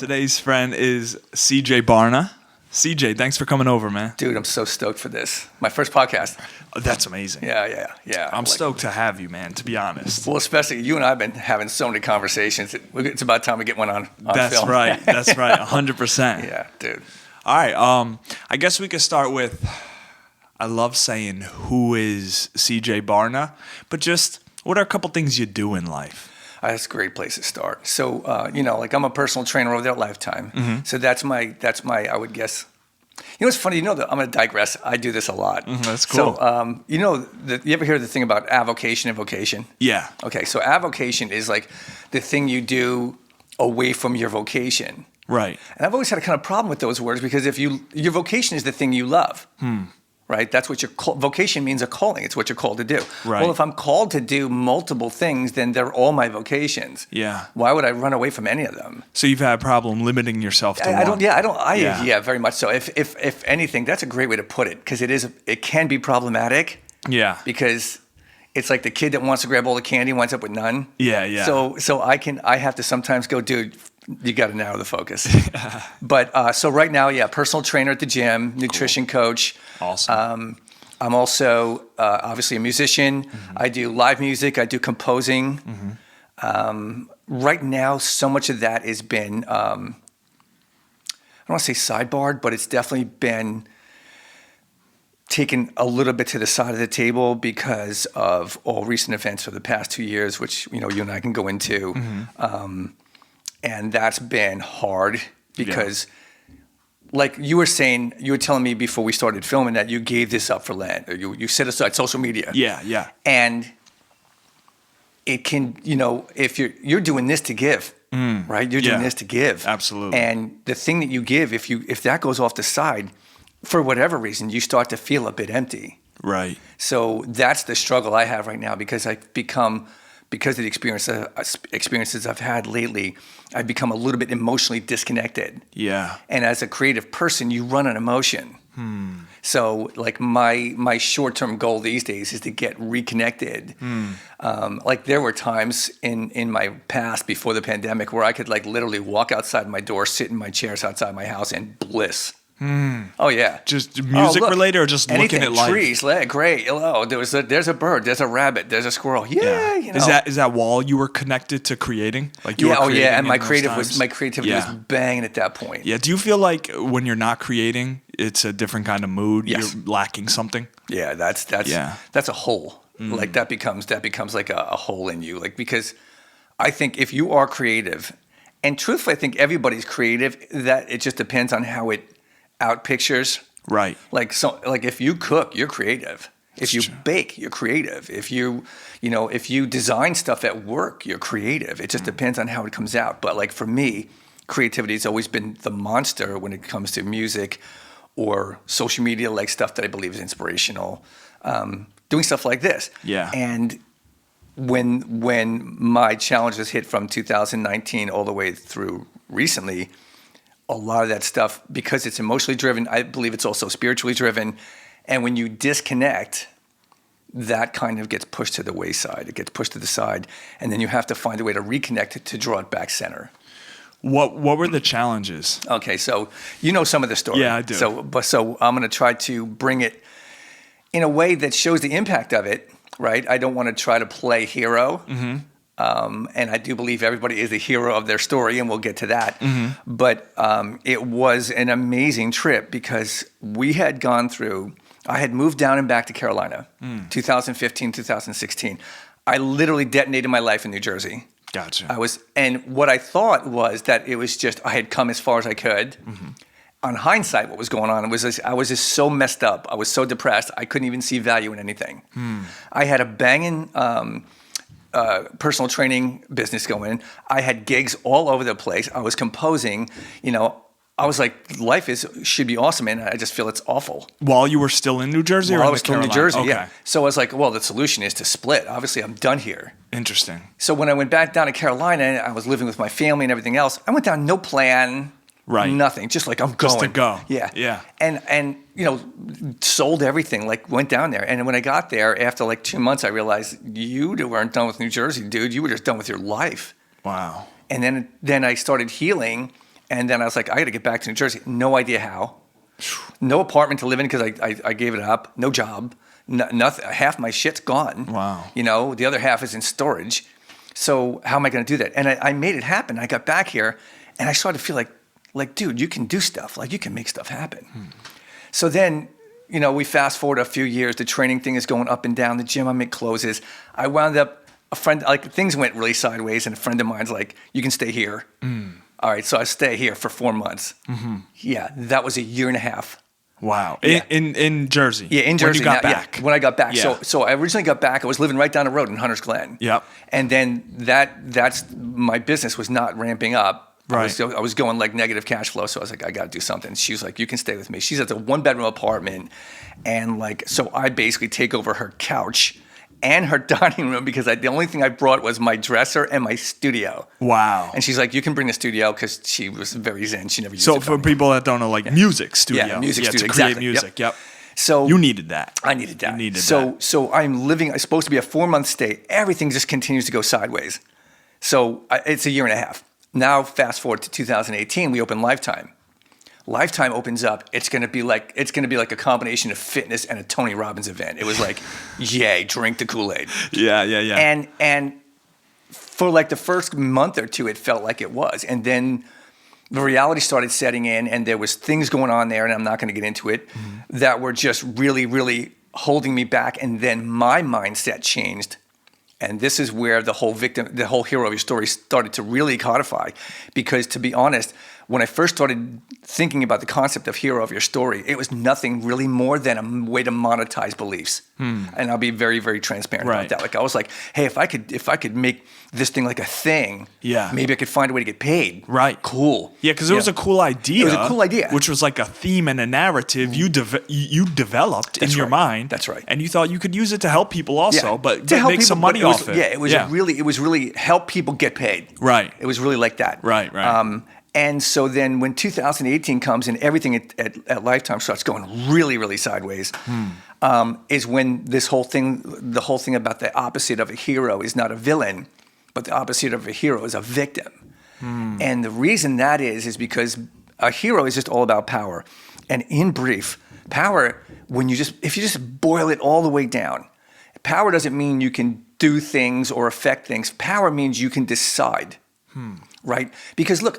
Today's friend is CJ Barna. CJ, thanks for coming over, man. Dude, I'm so stoked for this. My first podcast. That's amazing. Yeah. I'm stoked to have you, man, to be honest. Well, especially you and I have been having so many conversations. It's about time we get one on That's film. right. That's right. 100%. Yeah, dude. All right. I guess we could start with, I love saying, who is CJ Barna? But just, what are a couple things you do in life? That's a great place to start. So, like I'm a personal trainer over there at Lifetime. Mm-hmm. So that's my, I would guess. You know what's funny? I'm going to digress. I do this a lot. That's cool. So, you ever hear the thing about avocation and vocation? Yeah. Okay, so avocation is like the thing you do away from your vocation. Right. And I've always had a kind of problem with those words because your vocation is the thing you love. Right? That's what vocation means, a calling. It's what you're called to do. Right. Well, if I'm called to do multiple things, then they're all my vocations. Yeah. Why would I run away from any of them? So you've had a problem limiting yourself to one. Yeah, very much so. If anything, that's a great way to put it because it can be problematic. Yeah. Because it's like the kid that wants to grab all the candy winds up with none. Yeah. So I have to sometimes go, dude, you got to narrow the focus. But so right now, personal trainer at the gym, nutrition coach. Awesome. I'm also obviously a musician. Mm-hmm. I do live music. I do composing. Mm-hmm. Right now, so much of that has been, I don't want to say sidebarred, but it's definitely been taken a little bit to the side of the table because of all recent events for the past 2 years, which you and I can go into. Mm-hmm. And that's been hard because, like you were telling me before we started filming that you gave this up for Lent, or you set aside social media. Yeah. And it can, if you're doing this to give, right? You're doing this to give. Absolutely. And the thing that you give, if that goes off the side, for whatever reason, you start to feel a bit empty. Right. So that's the struggle I have right now because because of the experiences I've had lately, I've become a little bit emotionally disconnected. Yeah. And as a creative person, you run on emotion. So like my short-term goal these days is to get reconnected. Like there were times in my past before the pandemic where I could like literally walk outside my door, sit in my chairs outside my house and bliss. Oh yeah, just music related or just anything, looking at life? Trees, great. Oh, there's a bird, there's a rabbit, there's a squirrel. Yeah. Is that while you were connected to creating? Like you were creating and my my creativity was banging at that point. Yeah. Do you feel like when you're not creating, it's a different kind of mood? Yes. You're lacking something? Yeah, that's a hole. Like that becomes like a hole in you. Like because I think if you are creative, and truthfully, I think everybody's creative. That it just depends on how it out pictures. Right. Like if you cook, you're creative. If you bake, you're creative. If you design stuff at work, you're creative. It just depends on how it comes out. But like for me, creativity has always been the monster when it comes to music or social media, like stuff that I believe is inspirational. Doing stuff like this. Yeah. And when my challenges hit from 2019 all the way through recently, a lot of that stuff, because it's emotionally driven, I believe it's also spiritually driven. And when you disconnect, that kind of gets pushed to the wayside. It gets pushed to the side. And then you have to find a way to reconnect it to draw it back center. What were the challenges? Okay, so you know some of the story. Yeah, I do. So I'm going to try to bring it in a way that shows the impact of it, right? I don't want to try to play hero. And I do believe everybody is the hero of their story, and we'll get to that. But it was an amazing trip because we had gone through, I had moved down and back to Carolina, 2015, 2016. I literally detonated my life in New Jersey. Gotcha. And what I thought was that it was just, I had come as far as I could. On hindsight, what was going on was I was just so messed up. I was so depressed. I couldn't even see value in anything. I had a banging personal training business going. I had gigs all over the place. I was composing. I was like, life should be awesome, and I just feel it's awful. While you were still in New Jersey? While I was still in New Jersey, okay. yeah. So I was like, well, the solution is to split. Obviously, I'm done here. Interesting. So when I went back down to Carolina, and I was living with my family and everything else, I went down, no plan, nothing, just like I'm going. Just to go. Yeah. And sold everything, like went down there. And when I got there, after like 2 months, I realized you weren't done with New Jersey, dude. You were just done with your life. Wow. And then I started healing. And then I was like, I got to get back to New Jersey. No idea how. No apartment to live in because I gave it up. No job. Nothing. Half my shit's gone. Wow. You know, the other half is in storage. So how am I going to do that? And I made it happen. I got back here, and I started to feel like, dude, you can do stuff. Like, you can make stuff happen. So then, you know, we fast forward a few years. The training thing is going up and down. The gym I'm in closes. I wound up, things went really sideways, and a friend of mine's like, you can stay here. All right, so I stay here for 4 months. Yeah, that was a year and a half. Wow. Yeah. In Jersey. Yeah, in Jersey. When you got back. Yeah, when I got back. Yeah. So I originally got back. I was living right down the road in Hunters Glen. Yep. And then that's my business was not ramping up. Right. I was going like negative cash flow. So I was like, I got to do something. She was like, you can stay with me. She's at a 1-bedroom apartment. And like, so I basically take over her couch and her dining room because the only thing I brought was my dresser and my studio. Wow. And she's like, you can bring the studio because she was very zen. She never used So it. for people that don't know, like music studio. Yeah, music studio, to create exactly. music. Yep. So You needed that. I needed that. You needed that. So I'm living, it's supposed to be a 4-month stay. Everything just continues to go sideways. So it's a year and a half. Now, fast forward to 2018, we open Lifetime. Lifetime opens up. It's gonna be like a combination of fitness and a Tony Robbins event. It was like, yay, drink the Kool-Aid. Yeah. And for like the first month or two, it felt like it was. And then the reality started setting in, and there was things going on there, and I'm not going to get into it, that were just really, really holding me back. And then my mindset changed. And this is where the whole hero of your story started to really codify. Because to be honest, when I first started thinking about the concept of hero of your story, it was nothing really more than a way to monetize beliefs. And I'll be very, very transparent about that. Like I was like, hey, if I could make this thing like a thing, maybe I could find a way to get paid. Right. Cool. Yeah, because it was a cool idea. It was a cool idea. Which was like a theme and a narrative you developed in your mind. That's right. And you thought you could use it to help people also, but to help make people, some money off it. Yeah, it was really help people get paid. Right. It was really like that. Right. And so then when 2018 comes and everything at Lifetime starts going really, really sideways, is when the whole thing about the opposite of a hero is not a villain, but the opposite of a hero is a victim. And the reason that is because a hero is just all about power. And in brief, power, if you just boil it all the way down, power doesn't mean you can do things or affect things. Power means you can decide. Right? Because look,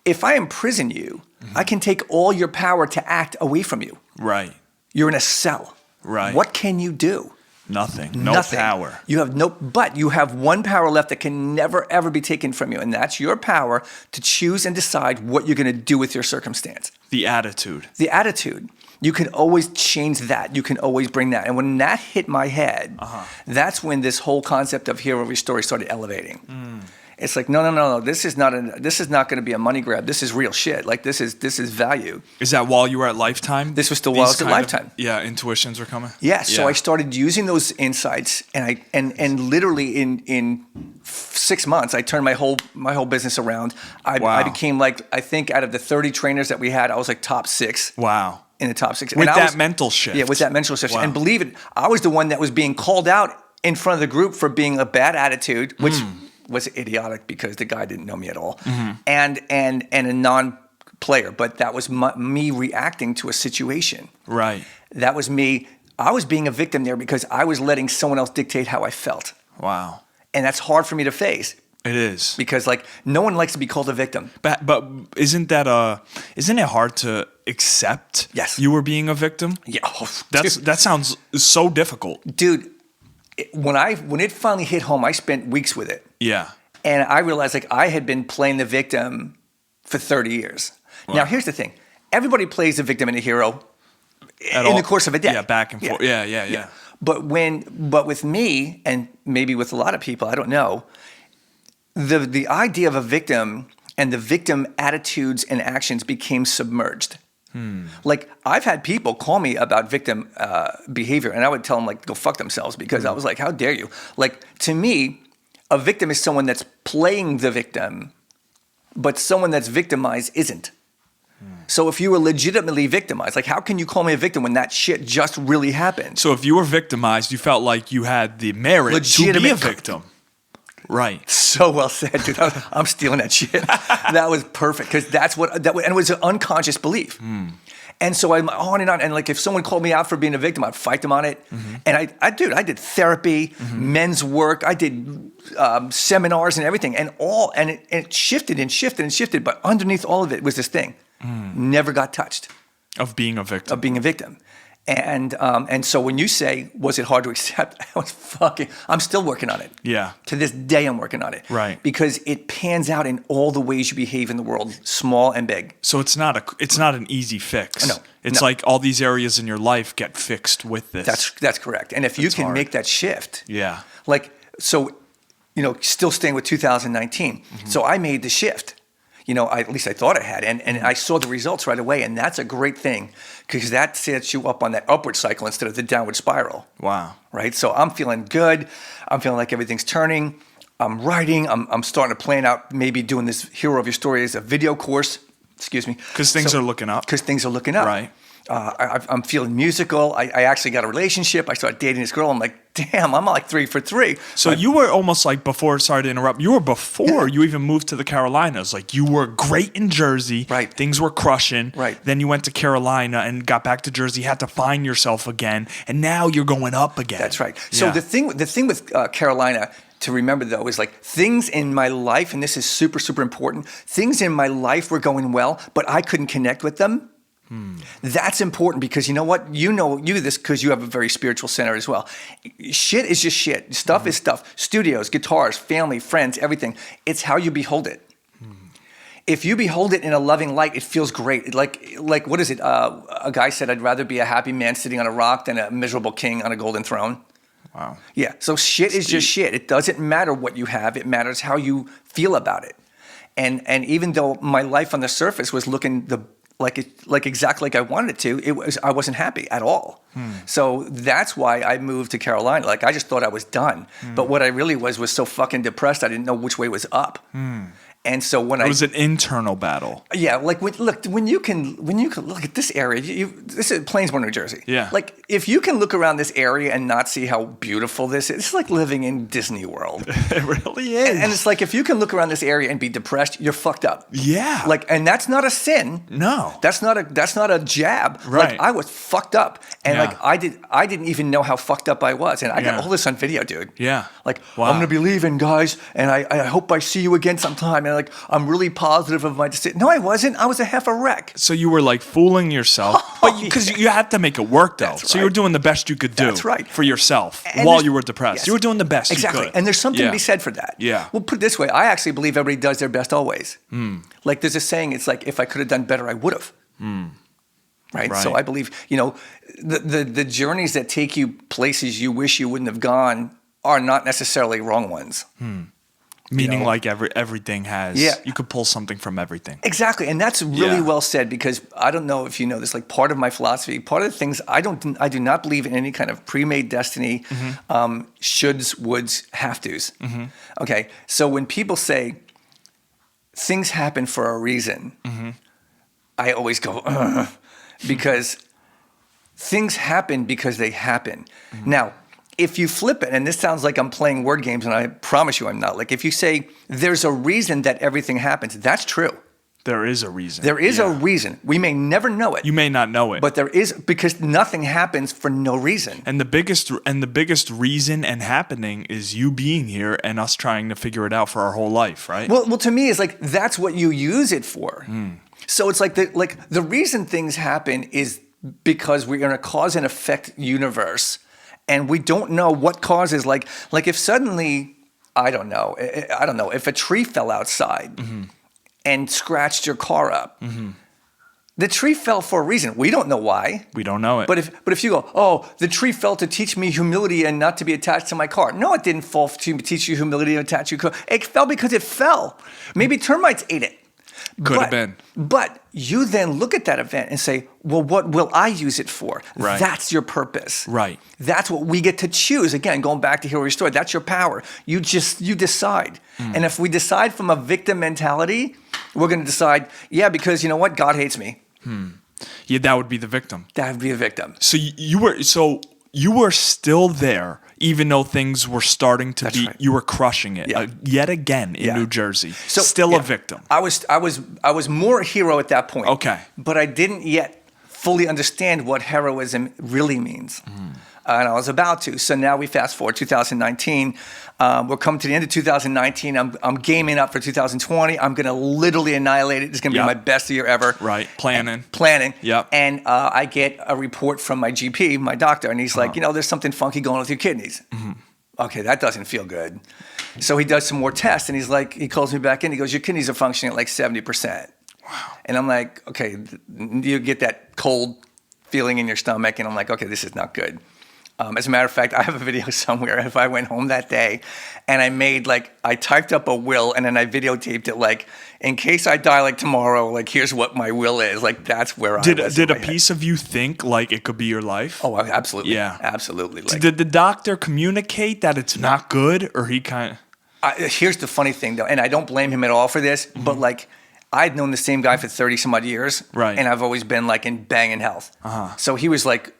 if I imprison you, I can take all your power to act away from you. Right. You're in a cell. Right. What can you do? Nothing. No power. But you have one power left that can never, ever be taken from you. And that's your power to choose and decide what you're going to do with your circumstance. The attitude. The attitude. You can always change that. You can always bring that. And when that hit my head, that's when this whole concept of hero of your story started elevating. It's like, no. This is not going to be a money grab. This is real shit. Like this is value. Is that while you were at Lifetime? This was still while I was at Lifetime. Intuitions were coming. Yeah. So I started using those insights, and literally in 6 months, I turned my whole business around. I became like, I think out of the 30 trainers that we had, I was like top 6. Wow. In the top 6. With that mental shift. Yeah, with that mental shift. Wow. And believe it, I was the one that was being called out in front of the group for being a bad attitude, which was idiotic because the guy didn't know me at all, and a non-player. But that was me reacting to a situation. Right. That was me. I was being a victim there because I was letting someone else dictate how I felt. Wow. And that's hard for me to face. It is. Because like no one likes to be called a victim. But isn't it hard to accept you were being a victim? Yeah. That sounds so difficult. Dude, when it finally hit home, I spent weeks with it. Yeah. And I realized like I had been playing the victim for 30 years. Wow. Now here's the thing. Everybody plays the victim and the hero in the course of a day. Yeah, back and forth. Yeah. But with me, and maybe with a lot of people, I don't know, the idea of a victim and the victim attitudes and actions became submerged. Like I've had people call me about victim behavior, and I would tell them like go fuck themselves because I was like, how dare you? Like to me, a victim is someone that's playing the victim, but someone that's victimized isn't. So if you were legitimately victimized, like how can you call me a victim when that shit just really happened? So if you were victimized, you felt like you had the merit to be a victim. Right. So well said, dude. I'm stealing that shit. That was perfect because that's what and it was an unconscious belief. And so I'm on, and like if someone called me out for being a victim, I'd fight them on it. And I did therapy, men's work, I did seminars and everything, and it shifted and shifted and shifted. But underneath all of it was this thing, never got touched. Of being a victim. And so when you say, was it hard to accept? I'm still working on it. Yeah. To this day, I'm working on it. Right. Because it pans out in all the ways you behave in the world, small and big. So it's not an easy fix. No. It's like all these areas in your life get fixed with this. That's correct. And if you can hard. make that shift. Yeah. Like, so, still staying with 2019. So I made the shift. At least I thought I had, and I saw the results right away, and that's a great thing because that sets you up on that upward cycle instead of the downward spiral. Wow. Right? So I'm feeling good. I'm feeling like everything's turning. I'm writing. I'm starting to plan out maybe doing this Hero of Your Story as a video course. Excuse me. Because things are looking up. Because things are looking up. Right. I'm feeling musical. I actually got a relationship. I started dating this girl. I'm like, damn, I'm like 3 for 3. So you were almost like before, sorry to interrupt, you were before you even moved to the Carolinas. Like you were great in Jersey. Right. Things were crushing. Right. Then you went to Carolina and got back to Jersey, had to find yourself again. And now you're going up again. That's right. So the thing with Carolina to remember, though, is like things in my life, and this is super, super important, things in my life were going well, but I couldn't connect with them. That's important because you know what? You do this because you have a very spiritual center as well. Shit is just shit. Stuff is stuff. Studios, guitars, family, friends, everything. It's how you behold it. If you behold it in a loving light, it feels great. Like what is it? A guy said, I'd rather be a happy man sitting on a rock than a miserable king on a golden throne. Wow. Yeah. So shit is just shit. It doesn't matter what you have. It matters how you feel about it. And even though my life on the surface was looking like exactly like I wanted it to, I wasn't happy at all. So that's why I moved to Carolina. Like I just thought I was done. But what I really was so fucking depressed I didn't know which way was up. And so when it was an internal battle. Yeah, like when you can look at this area, this is Plainsboro, New Jersey. Yeah. Like if you can look around this area and not see how beautiful this is, it's like living in Disney World. It really is. And it's like if you can look around this area and be depressed, you're fucked up. Yeah. Like, and that's not a sin. No. That's not a jab. Right. Like I was fucked up, and Yeah. like I didn't even know how fucked up I was, and I got all this on video, dude. Yeah. Like Wow. I'm gonna be leaving, guys, and I hope I see you again sometime. And like I'm really positive of my decision. No, I wasn't. I was a half a wreck. So you were like fooling yourself, but because you had to make it work though. That's So you were right. doing the best you could do. That's right. For yourself And while there's- you were depressed. Yes. You were doing the best Exactly. you could. And there's something Yeah. to be said for that. Yeah. Well, put it this way, I actually believe everybody does their best always. Like there's a saying, it's like if I could have done better, I would have. Right? Right. So I believe, the journeys that take you places you wish you wouldn't have gone are not necessarily wrong ones. Meaning like everything has, Yeah. you could pull something from everything. Exactly, and that's really Yeah. well said because I don't know if you know this. Like part of my philosophy, part of the things I do not believe in any kind of pre-made destiny, shoulds, woulds, have tos. Okay, so when people say things happen for a reason, I always go because things happen because they happen. Now, if you flip it, and this sounds like I'm playing word games, and I promise you I'm not. Like if you say there's a reason that everything happens, that's true. There is a reason. There is a Yeah. reason. We may never know it. You may not know it. But there is, because nothing happens for no reason. And the biggest reason and happening is you being here and us trying to figure it out for our whole life, right? Well, to me, it's like that's what you use it for. So it's like the reason things happen is because we're in a cause and effect universe, and we don't know what causes. Like if suddenly, I don't know, if a tree fell outside and scratched your car up. The tree fell for a reason. We don't know why. We don't know it. But if you go, oh, the tree fell to teach me humility and not to be attached to my car. No, it didn't fall to teach you humility and attach to your car. It fell because it fell. Maybe termites ate it. Could have been. But you then look at that event and say, well, what will I use it for? Right. That's your purpose. Right. That's what we get to choose. Again, going back to Hero of Your Story, that's your power. You decide. And if we decide from a victim mentality, we're going to decide, yeah, because you know what? God hates me. Yeah, that would be the victim. That would be a victim. So you were still there. even though things were starting to be, right. you were crushing it yet again in New Jersey. So, still a victim. I was more a hero at that point. Okay. But I didn't yet fully understand what heroism really means. And I was about to. So now we fast forward 2019. We're coming to the end of 2019. I'm gaming up for 2020. I'm going to literally annihilate it. It's going to be my best year ever. Right. Planning. Yep. And I get a report from my GP, my doctor, and he's like, there's something funky going on with your kidneys. Okay, that doesn't feel good. So he does some more tests, and he calls me back in. He goes, your kidneys are functioning at like 70%. Wow. And I'm like, okay, you get that cold feeling in your stomach, and I'm like, okay, this is not good. As a matter of fact, I have a video somewhere if I went home that day and I typed up a will and then I videotaped it like, in case I die like tomorrow, like here's what my will is. Like that's where I was. Did a piece of you think like it could be your life? Oh, absolutely. Yeah. Absolutely. Like, did the doctor communicate that it's not good or he kind of... Here's the funny thing though, and I don't blame him at all for this, but like, I'd known the same guy for 30 some odd years, right? And I've always been like in banging health. So he was like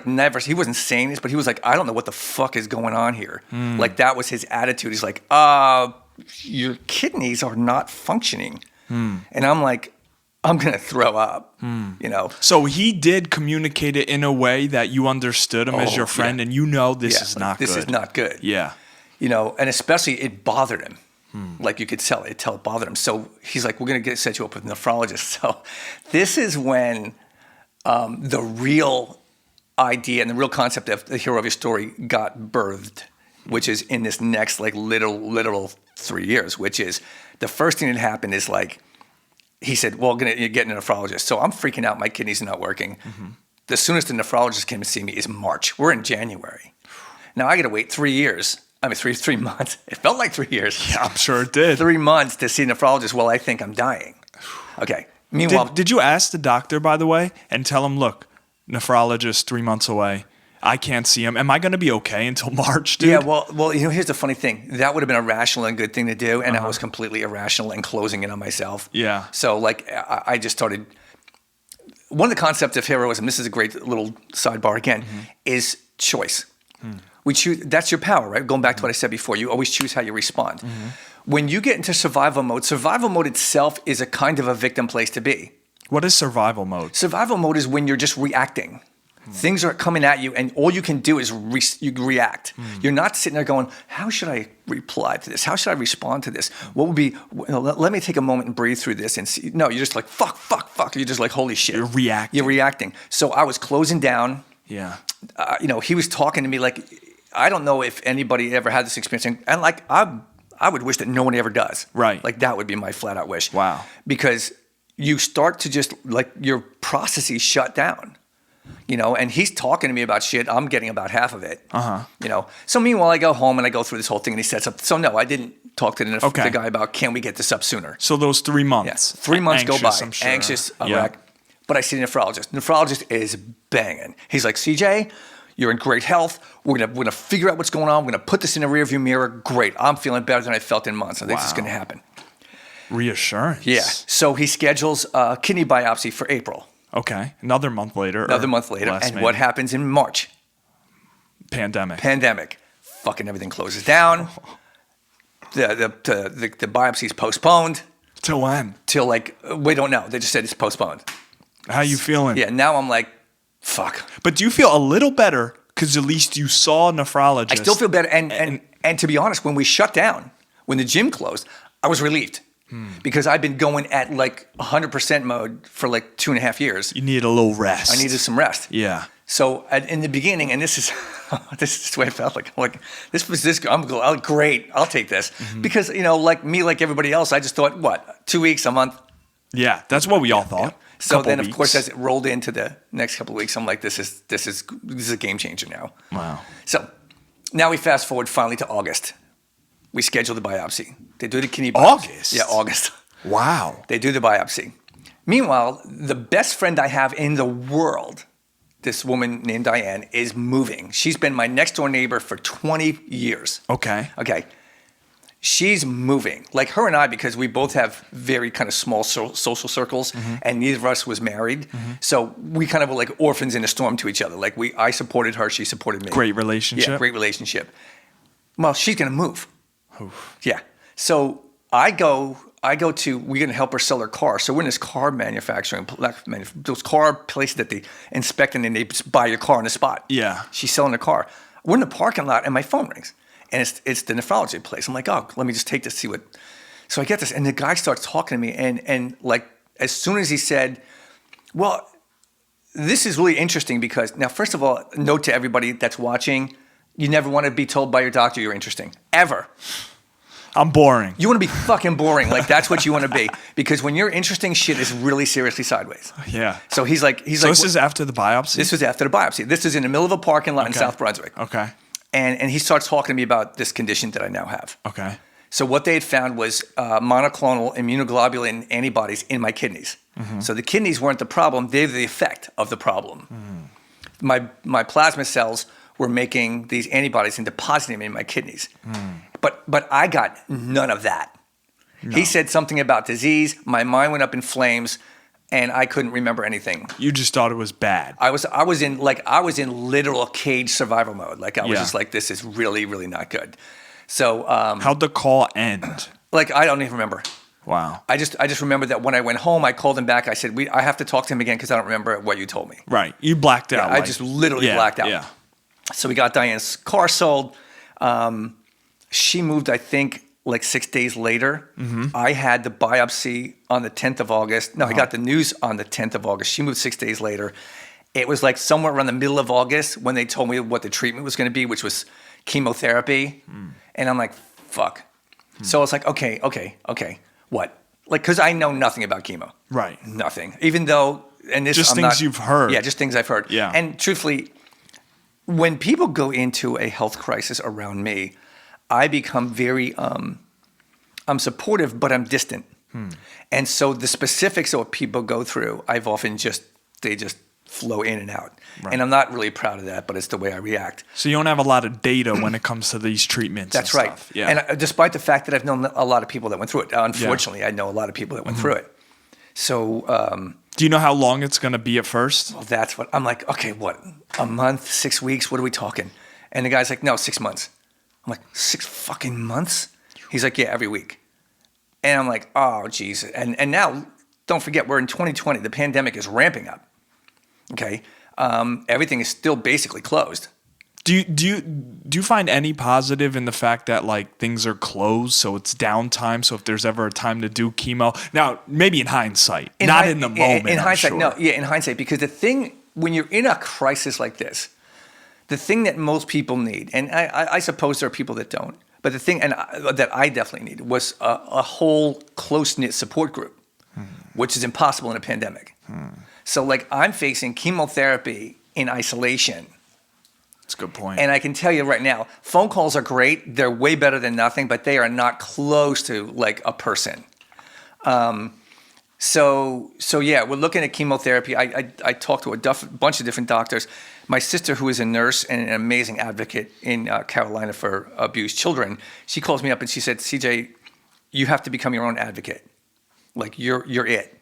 never. He wasn't saying this, but he was like, I don't know what the fuck is going on here. Like that was his attitude. He's like, your kidneys are not functioning, and I'm like, I'm gonna throw up. So he did communicate it in a way that you understood him as your friend, and this is not good. This is not good. Yeah. And especially it bothered him. Like you could tell it bothered him. So he's like, we're going to set you up with a nephrologist. So this is when the real idea and the real concept of the hero of your story got birthed, which is in this next like literal 3 years, which is the first thing that happened is like, he said, well, you're getting a nephrologist. So I'm freaking out. My kidneys are not working. The soonest the nephrologist came to see me is March. We're in January. Now I got to wait 3 years. I mean, 3 months. It felt like 3 years. Yeah, I'm sure it did. 3 months to see a nephrologist. Well, I think I'm dying. Okay. Meanwhile, did you ask the doctor, by the way, and tell him, look, nephrologist 3 months away. I can't see him. Am I going to be okay until March, dude? Yeah, well, here's the funny thing. That would have been a rational and good thing to do, and I was completely irrational and closing in on myself. Yeah. So, like, I just started. One of the concepts of heroism, this is a great little sidebar again, is choice. We choose. That's your power, right? Going back to what I said before, you always choose how you respond. When you get into survival mode itself is a kind of a victim place to be. What is survival mode? Survival mode is when you're just reacting. Things are coming at you, and all you can do is you react. You're not sitting there going, how should I reply to this? How should I respond to this? What would be, let me take a moment and breathe through this and see. No, you're just like, fuck. You're just like, holy shit. You're reacting. You're reacting. So I was closing down. Yeah. He was talking to me like, I don't know if anybody ever had this experience. And like, I would wish that no one ever does. Right. Like that would be my flat out wish. Wow. Because you start to just like your processes shut down. And he's talking to me about shit. I'm getting about half of it. So meanwhile, I go home and I go through this whole thing and he sets up. So no, I didn't talk to the guy about, can we get this up sooner? So those 3 months. Yeah. 3 months anxious, go by. I'm sure. Anxious, a wreck. But I see the nephrologist. Nephrologist is banging. He's like, CJ, you're in great health. We're gonna figure out what's going on. We're gonna put this in a rearview mirror. Great. I'm feeling better than I felt in months. I think this is gonna happen. Reassurance. Yeah. So he schedules a kidney biopsy for April. Okay. Another month later. And what happens in March? Pandemic. Fucking everything closes down. The biopsy's postponed. Till when? Till like, we don't know. They just said it's postponed. How you feeling? Yeah. Now I'm like, fuck. But do you feel a little better because at least you saw a nephrologist? I still feel better. And to be honest, when we shut down, when the gym closed, I was relieved. Because I've been going at like 100% mode for like 2.5 years. You need a little rest. I needed some rest. Yeah. So in the beginning, and this is the way I felt like I'm great. I'll take this because like me, like everybody else, I just thought 2 weeks, a month. Yeah, that's what we all thought. Yeah. So then, of course, as it rolled into the next couple of weeks, I'm like, this is a game changer now. Wow. So now we fast forward finally to August. We schedule the biopsy. They do the kidney biopsy. August? Yeah, August. Wow. They do the biopsy. Meanwhile, the best friend I have in the world, this woman named Diane, is moving. She's been my next door neighbor for 20 years. Okay. she's moving. Like her and I, because we both have very kind of small social circles, and neither of us was married, so we kind of were like orphans in a storm to each other. Like I supported her, she supported me. Great relationship. Yeah, great relationship. Well, she's gonna move. Oof. Yeah. So I go to, we're going to help her sell her car. So we're in this car manufacturing, those car places that they inspect and then they just buy your car on the spot. Yeah. She's selling her car. We're in the parking lot and my phone rings. And it's the nephrology place. I'm like, oh, let me just take this, see what. So I get this. And the guy starts talking to me. And like, as soon as he said, well, this is really interesting because, now, first of all, note to everybody that's watching, you never want to be told by your doctor you're interesting. Ever. I'm boring. You want to be fucking boring. Like, that's what you want to be. Because when you're interesting, shit is really seriously sideways. Yeah. So he's like, So this is after the biopsy? This was after the biopsy. This is in the middle of a parking lot in South Brunswick. Okay. And he starts talking to me about this condition that I now have. Okay. So what they had found was monoclonal immunoglobulin antibodies in my kidneys. So the kidneys weren't the problem. They were the effect of the problem. My plasma cells were making these antibodies and depositing them in my kidneys. But I got none of that. No. He said something about disease. My mind went up in flames, and I couldn't remember anything. You just thought it was bad. I was in literal cage survival mode. Like I was just like, this is really, really not good. So how'd the call end? Like I don't even remember. Wow. I just remember that when I went home, I called him back. I said, I have to talk to him again because I don't remember what you told me. Right. You blacked out. I just literally blacked out. Yeah. So we got Diane's car sold. She moved, I think, like 6 days later. I had the biopsy on the 10th of August. No, I got the news on the 10th of August. She moved 6 days later. It was like somewhere around the middle of August when they told me what the treatment was going to be, which was chemotherapy. And I'm like, fuck. So I was like, okay, what? Like, because I know nothing about chemo. Right. Nothing. Even though, and this just I'm things not, you've heard. Yeah, just things I've heard. Yeah. And truthfully, when people go into a health crisis around me, I become very, I'm supportive, but I'm distant. And so the specifics of what people go through, I've often they just flow in and out. Right. And I'm not really proud of that, but it's the way I react. So you don't have a lot of data when it comes to these treatments. That's and right. Stuff. Yeah. And despite the fact that I've known a lot of people that went through it, unfortunately, I know a lot of people that went through it. So, do you know how long it's going to be at first? Well, that's what I'm like. Okay, what? A month, 6 weeks? What are we talking? And the guy's like, no, 6 months. I'm like, 6 fucking months? He's like, yeah, every week. And I'm like, oh, Jesus. And now, don't forget, we're in 2020. The pandemic is ramping up. Okay? Everything is still basically closed. Do you find any positive in the fact that like things are closed, so it's downtime? So if there's ever a time to do chemo, now maybe in hindsight, not in the moment. In hindsight, sure. no, yeah, in hindsight, because the thing when you're in a crisis like this, the thing that most people need, and I suppose there are people that don't, but the thing that I definitely needed was a whole close-knit support group, which is impossible in a pandemic. So like I'm facing chemotherapy in isolation. That's a good point. And I can tell you right now, phone calls are great. They're way better than nothing, but they are not close to like a person. So yeah, we're looking at chemotherapy. I talked to a bunch of different doctors. My sister, who is a nurse and an amazing advocate in Carolina for abused children, she calls me up and she said, CJ, you have to become your own advocate. Like you're it.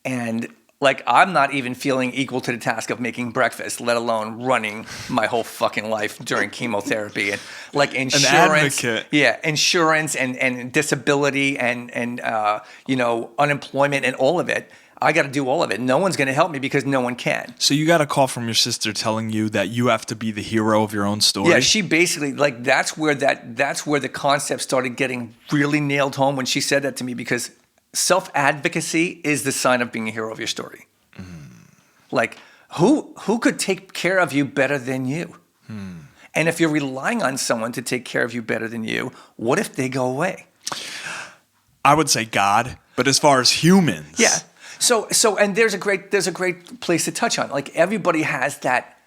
And like I'm not even feeling equal to the task of making breakfast, let alone running my whole fucking life during chemotherapy and like insurance. An advocate. Yeah, insurance and disability and unemployment and all of it. I got to do all of it. No one's going to help me because no one can. So you got a call from your sister telling you that you have to be the hero of your own story? Yeah, she basically like that's where the concept started getting really nailed home when she said that to me, because self-advocacy is the sign of being a hero of your story. Like, who could take care of you better than you? And if you're relying on someone to take care of you better than you, what if they go away? I would say God, but as far as humans. Yeah. So and there's a great place to touch on. Like everybody has that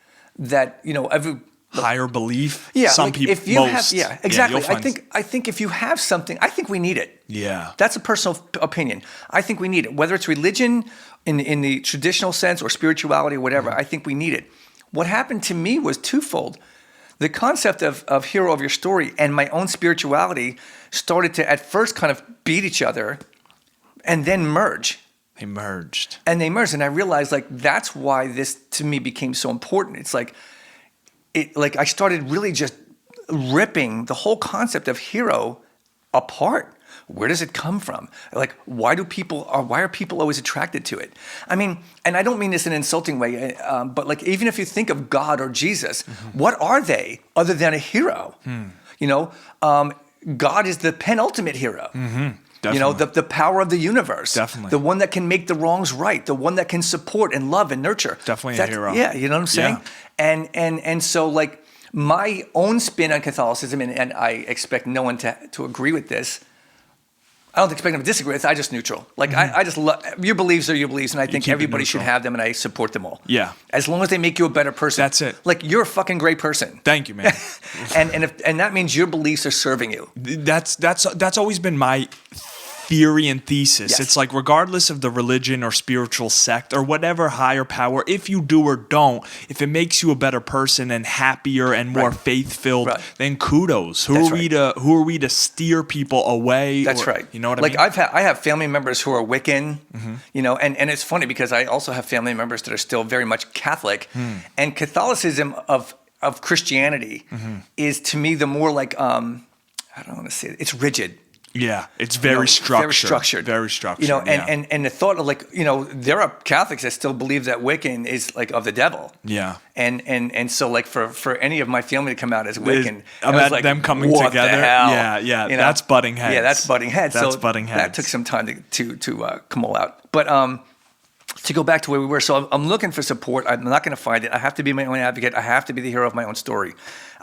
higher belief. Yeah, some like people. If you most. Have, exactly. Yeah, I think if you have something, I think we need it. Yeah, that's a personal opinion. I think we need it, whether it's religion in the traditional sense or spirituality or whatever. I think we need it. What happened to me was twofold. the concept of hero of your story and my own spirituality started to at first kind of beat each other and then merge. They merged. And I realized like that's why this to me became so important. It's like I started really just ripping the whole concept of hero apart. Where does it come from? Like, why are people always attracted to it? I mean, and I don't mean this in an insulting way, but like, even if you think of God or Jesus, what are they other than a hero? You know, God is the penultimate hero. Definitely. You know, the power of the universe. Definitely. The one that can make the wrongs right. The one that can support and love and nurture. Definitely a hero. Yeah, you know what I'm saying? Yeah. And so like my own spin on Catholicism, and I expect no one to agree with this. I don't expect them to disagree with it. I just neutral. Like I just love your beliefs are your beliefs, and I think everybody should have them, and I support them all. Yeah. As long as they make you a better person. That's it. Like you're a fucking great person. Thank you, man. and that means your beliefs are serving you. That's always been my theory and thesis. Yes. It's like regardless of the religion or spiritual sect or whatever higher power, if you do or don't, if it makes you a better person and happier and more faith-filled, then kudos. Who are we to steer people away? That's right. You know what I like mean? I have family members who are Wiccan, you know, and it's funny because I also have family members that are still very much Catholic, and Catholicism of Christianity is to me the more like I don't want to say it's rigid. Yeah, it's very structured. Very structured. You know, and the thought of like, you know, there are Catholics that still believe that Wiccan is like of the devil. Yeah. And so like for any of my family to come out as Wiccan, about like, them coming together. The hell? Yeah. You know? That's butting heads. Yeah, that's butting heads. That took some time to come all out. But to go back to where we were, so I'm looking for support. I'm not going to find it. I have to be my own advocate. I have to be the hero of my own story.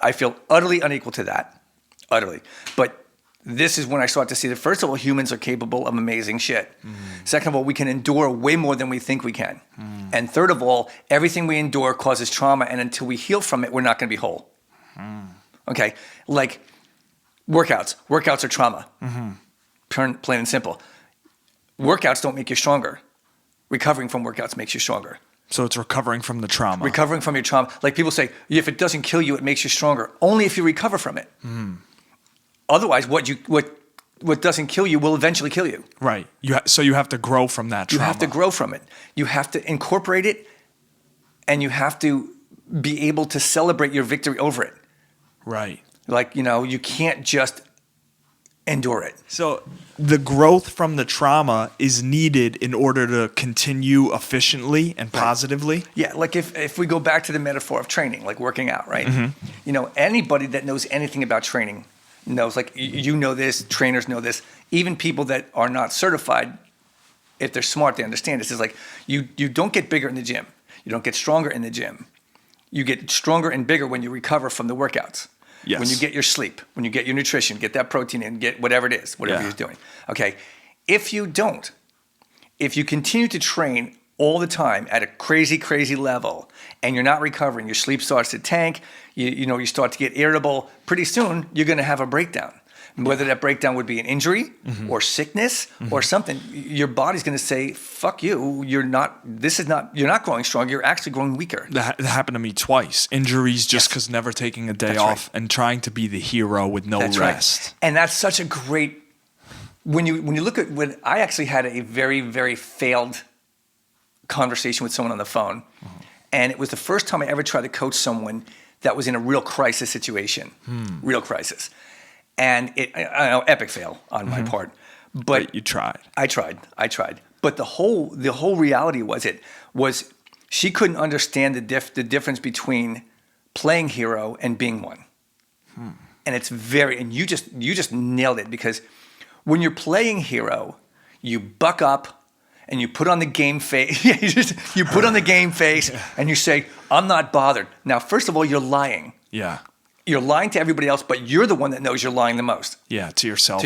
I feel utterly unequal to that. Utterly. But this is when I start to see that, first of all, humans are capable of amazing shit. Second of all, we can endure way more than we think we can. And third of all, everything we endure causes trauma, and until we heal from it, we're not going to be whole. Okay? Like workouts. Workouts are trauma. Plain and simple. Workouts don't make you stronger. Recovering from workouts makes you stronger. So it's recovering from the trauma. Recovering from your trauma. Like people say, if it doesn't kill you, it makes you stronger. Only if you recover from it. Otherwise, what doesn't kill you will eventually kill you. Right. So you have to grow from that trauma. You have to grow from it. You have to incorporate it, and you have to be able to celebrate your victory over it. Right. Like, you know, you can't just endure it. So the growth from the trauma is needed in order to continue efficiently and positively? Yeah, like if we go back to the metaphor of training, like working out, right? You know, anybody that knows anything about training knows, like you know this, trainers know this, even people that are not certified, if they're smart, they understand this. It's like you don't get bigger in the gym. You don't get stronger in the gym. You get stronger and bigger when you recover from the workouts. Yes. When you get your sleep, when you get your nutrition, get that protein in, get whatever it is, whatever you're doing. Okay. If you continue to train all the time at a crazy, crazy level, and you're not recovering, your sleep starts to tank, you start to get irritable, pretty soon you're going to have a breakdown. Whether that breakdown would be an injury or sickness or something, your body's going to say, fuck you, you're not growing strong, you're actually growing weaker. That happened to me twice. Injuries just because never taking a day off and trying to be the hero with no rest. Right. And that's such a great, when you look at, when I actually had a very, very failed conversation with someone on the phone, and it was the first time I ever tried to coach someone that was in a real crisis situation, real crisis. And I know, epic fail on my part, but you tried. I tried. But the whole reality was she couldn't understand the difference between playing hero and being one. And it's and you just nailed it, because when you're playing hero, you buck up and you put on the game face. You put on the game face and you say, "I'm not bothered." Now, first of all, you're lying. Yeah. You're lying to everybody else, but you're the one that knows you're lying the most. Yeah, to yourself.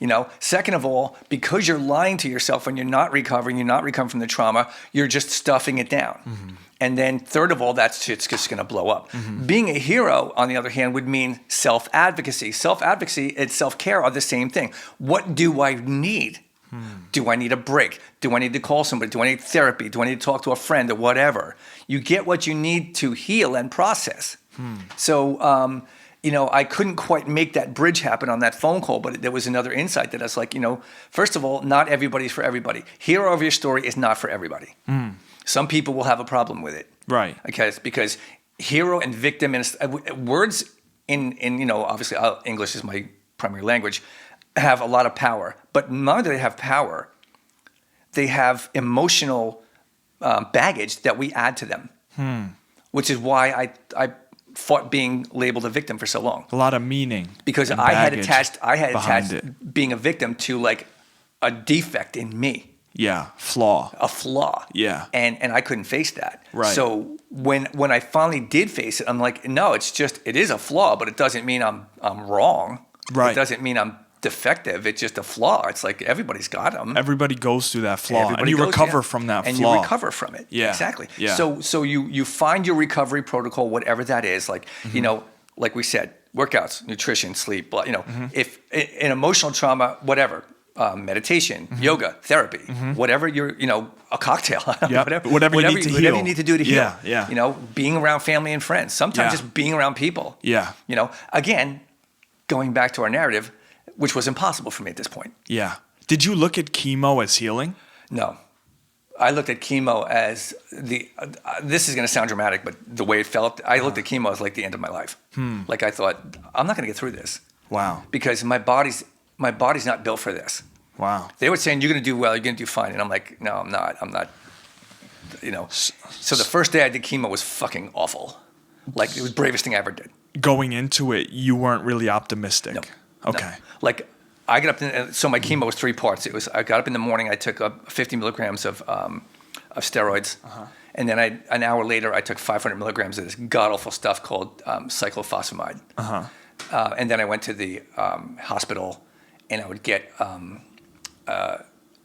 You know. Second of all, because you're lying to yourself when you're not recovering from the trauma, you're just stuffing it down. And then third of all, that shit's just going to blow up. Being a hero, on the other hand, would mean self-advocacy. Self-advocacy and self-care are the same thing. What do I need? Do I need a break? Do I need to call somebody? Do I need therapy? Do I need to talk to a friend or whatever? You get what you need to heal and process. So, I couldn't quite make that bridge happen on that phone call, but there was another insight that I was like, first of all, not everybody's for everybody. Hero of your story is not for everybody. Some people will have a problem with it. Right. Okay, because hero and victim and words in obviously English is my primary language, have a lot of power. But not that they have power, they have emotional baggage that we add to them, which is why I fought being labeled a victim for so long. A lot of meaning. Because I had attached being a victim to like a defect in me. Yeah, flaw. A flaw. Yeah. And I couldn't face that. Right. So when I finally did face it, I'm like, no, it is a flaw, but it doesn't mean I'm wrong. Right. It doesn't mean I'm defective. It's just a flaw. It's like everybody's got them. Everybody goes through that flaw, and you recover from that flaw. And you recover from it. Yeah. Exactly. Yeah. So you find your recovery protocol, whatever that is. Like, like we said, workouts, nutrition, sleep, if in emotional trauma, whatever, meditation, yoga, therapy, whatever you're, a cocktail, whatever you need to heal. Whatever you need to do to heal. Yeah. Being around family and friends, sometimes just being around people. Yeah. Again, going back to our narrative, which was impossible for me at this point. Yeah. Did you look at chemo as healing? No. I looked at chemo as this is going to sound dramatic, but the way it felt, I looked at chemo as like the end of my life. Like I thought, I'm not going to get through this. Wow. Because my body's not built for this. Wow. They were saying, you're going to do well, you're going to do fine. And I'm like, no, I'm not, So the first day I did chemo was fucking awful. Like it was the bravest thing I ever did. Going into it, you weren't really optimistic. No. Okay. No. Like I got up, so my chemo was 3 parts. I got up in the morning, I took 50 milligrams of steroids. And then an hour later, I took 500 milligrams of this god-awful stuff called cyclophosphamide. And then I went to the hospital, and I would get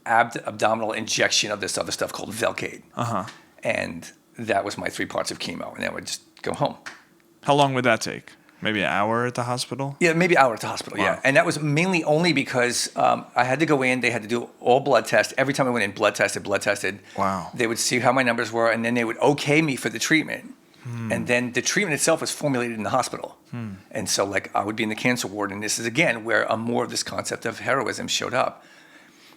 abdominal injection of this other stuff called Velcade. And that was my 3 parts of chemo. And then I would just go home. How long would that take? Maybe an hour at the hospital? Yeah, maybe an hour at the hospital, Wow. yeah. And that was mainly only because I had to go in. They had to do all blood tests. Every time I went in, blood tested. Wow. They would see how my numbers were, and then they would okay me for the treatment. And then the treatment itself was formulated in the hospital. And so, like, I would be in the cancer ward, and this is, again, where more of this concept of heroism showed up.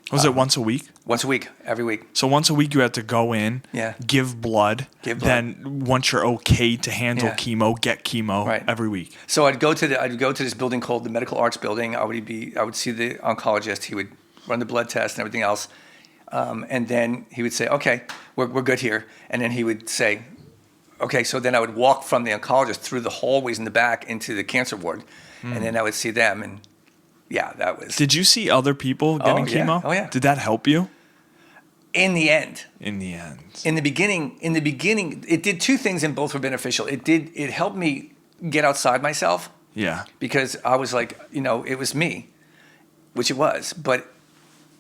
Was it once a week? Once a week, every week. So once a week you had to go in, give blood. Then once you're okay to handle chemo, get chemo every week. So I'd go to this building called the Medical Arts Building. I would see the oncologist. He would run the blood test and everything else, and then he would say, "Okay, we're good here." And then he would say, "Okay." So then I would walk from the oncologist through the hallways in the back into the cancer ward, and then I would see them and. Yeah, that was. Did you see other people getting chemo? Oh, yeah. Did that help you? In the end. In the end. In the beginning, it did 2 things, and both were beneficial. It helped me get outside myself. Yeah. Because I was like, it was me, which it was. But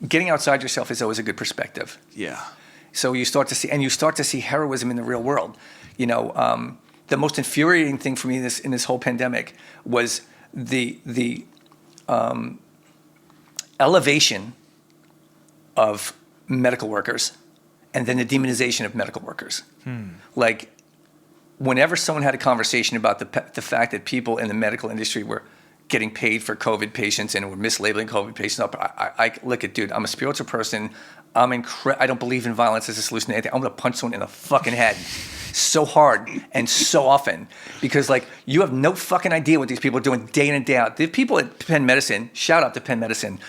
getting outside yourself is always a good perspective. Yeah. So you start to see heroism in the real world. The most infuriating thing for me in this whole pandemic was the elevation of medical workers and then the demonization of medical workers. Like, whenever someone had a conversation about the fact that people in the medical industry were getting paid for COVID patients and were mislabeling COVID patients up, I look at, dude, I'm a spiritual person. I don't believe in violence as a solution to anything. I'm going to punch someone in the fucking head so hard and so often because, like, you have no fucking idea what these people are doing day in and day out. The people at Penn Medicine, shout out to Penn Medicine,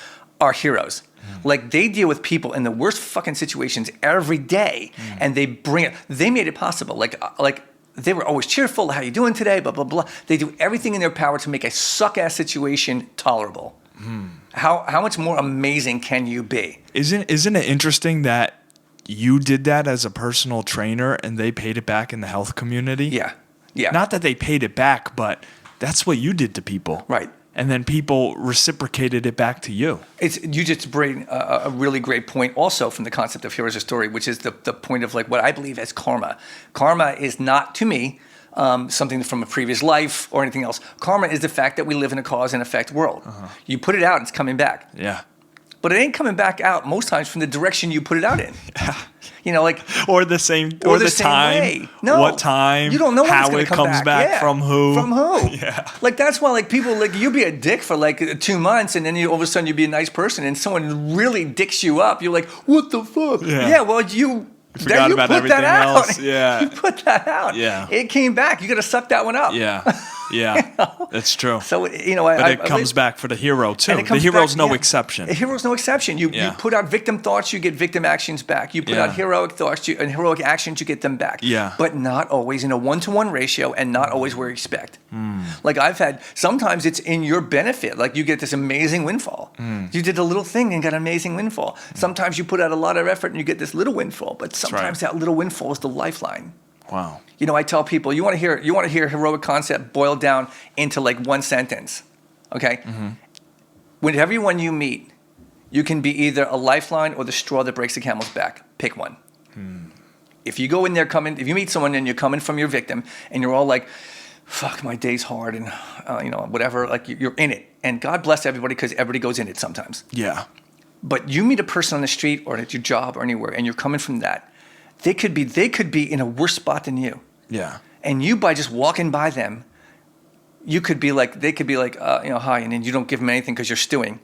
are heroes. Like, they deal with people in the worst fucking situations every day, and they bring it. They made it possible. Like they were always cheerful. How you doing today? Blah, blah, blah. They do everything in their power to make a suck-ass situation tolerable. How much more amazing can you be? Isn't it interesting that you did that as a personal trainer and they paid it back in the health community? Yeah. Not that they paid it back, but that's what you did to people. Right. And then people reciprocated it back to you. You just bring a really great point also from the concept of heroes of story, which is the point of, like, what I believe as karma. Karma is not, to me, something from a previous life or anything else. Karma is the fact that we live in a cause and effect world. You put it out, it's coming back. Yeah. but it ain't coming back out most times from the direction you put it out in. You know, like or the time, way. No, what time, you don't know when how it's gonna it come comes back from who. Yeah, like that's why like people like you be a dick for like 2 months and then you all of a sudden you be a nice person and someone really dicks you up. You're like, what the fuck? Yeah, well you forgot about everything else. Yeah, you put that out. Yeah, it came back. You got to suck that one up. Yeah. Yeah, that's true. So but it comes back for the hero too. The hero's no exception. The hero's no exception. You put out victim thoughts, you get victim actions back. You put out heroic thoughts and heroic actions, you get them back. Yeah, but not always in a 1-to-1 ratio, and not always where you expect. Like I've had sometimes it's in your benefit. Like you get this amazing windfall. You did a little thing and got an amazing windfall. Sometimes you put out a lot of effort and you get this little windfall. But sometimes that little windfall is the lifeline. Wow. You know, I tell people, you want to hear heroic concept boiled down into like one sentence, okay? With everyone you meet, you can be either a lifeline or the straw that breaks the camel's back. Pick one. If you go in there if you meet someone and you're coming from your victim and you're all like, fuck, my day's hard and, you know, whatever, like you're in it. And God bless everybody because everybody goes in it sometimes. Yeah. But you meet a person on the street or at your job or anywhere and you're coming from that. They could be in a worse spot than you. Yeah. And you, by just walking by them, they could be like, you know, hi, and then you don't give them anything because you're stewing.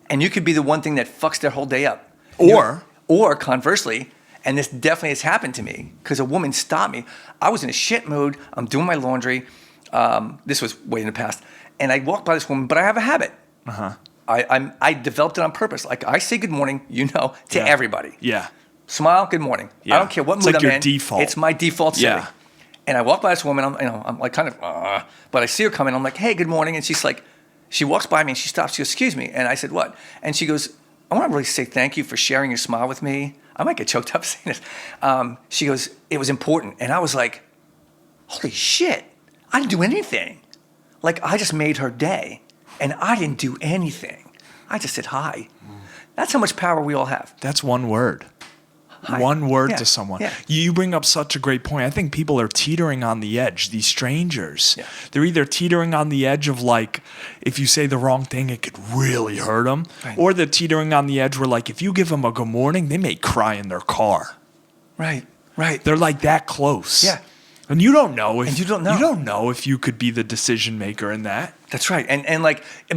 And you could be the one thing that fucks their whole day up. Or conversely, and this definitely has happened to me, because a woman stopped me. I was in a shit mood. I'm doing my laundry. This was way in the past. And I walked by this woman, but I have a habit. I developed it on purpose. Like, I say good morning, to everybody. Yeah. Smile, good morning. Yeah. I don't care what mood I'm in. It's like your default. It's my default setting. Yeah. And I walk by this woman, I'm like kind of, but I see her coming. I'm like, hey, good morning. And she's like, she walks by me and she stops. She goes, excuse me. And I said, what? And she goes, I want to really say thank you for sharing your smile with me. I might get choked up saying this. She goes, it was important. And I was like, holy shit, I didn't do anything. Like, I just made her day and I didn't do anything. I just said hi. That's how much power we all have. That's one word. Hi. One word to someone. Yeah. You bring up such a great point. I think people are teetering on the edge. These strangers, they're either teetering on the edge of like, if you say the wrong thing, it could really hurt them. Right. Or they're teetering on the edge where like, if you give them a good morning, they may cry in their car. Right. They're like that close. Yeah. And you don't know. You don't know if you could be the decision maker in that. That's right.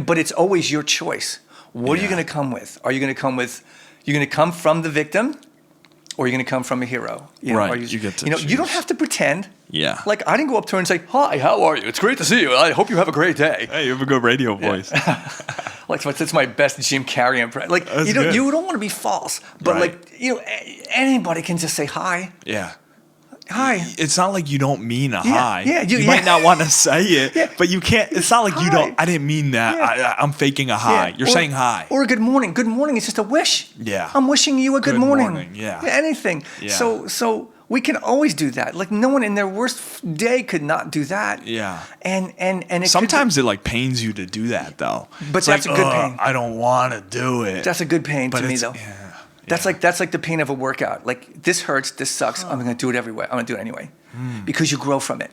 But it's always your choice. What are you going to come with? Are you going to come from the victim? Or are you going to come from a hero? Right. You get to choose. You don't have to pretend. Yeah. Like, I didn't go up to her and say, hi, how are you? It's great to see you. I hope you have a great day. Hey, you have a good radio voice. Like, that's my best Jim Carrey impression. Like, you don't want to be false. But, anybody can just say hi. Yeah. Hi. It's not like you don't mean a hi. Yeah, you might not want to say it, but you can't. It's not like hi. you don't. I didn't mean that. Yeah. I'm faking a hi. You're saying hi. Or a good morning. Good morning is just a wish. Yeah. I'm wishing you a good morning. Yeah. Anything. Yeah. So we can always do that. Like, no one in their worst day could not do that. Yeah. And it sometimes it like pains you to do that though. But it's that's like, a good pain. I don't want to do it. That's a good pain to me though. Yeah. That's like the pain of a workout. Like, this hurts, this sucks. I'm going to do it everywhere. I'm going to do it anyway. Because you grow from it.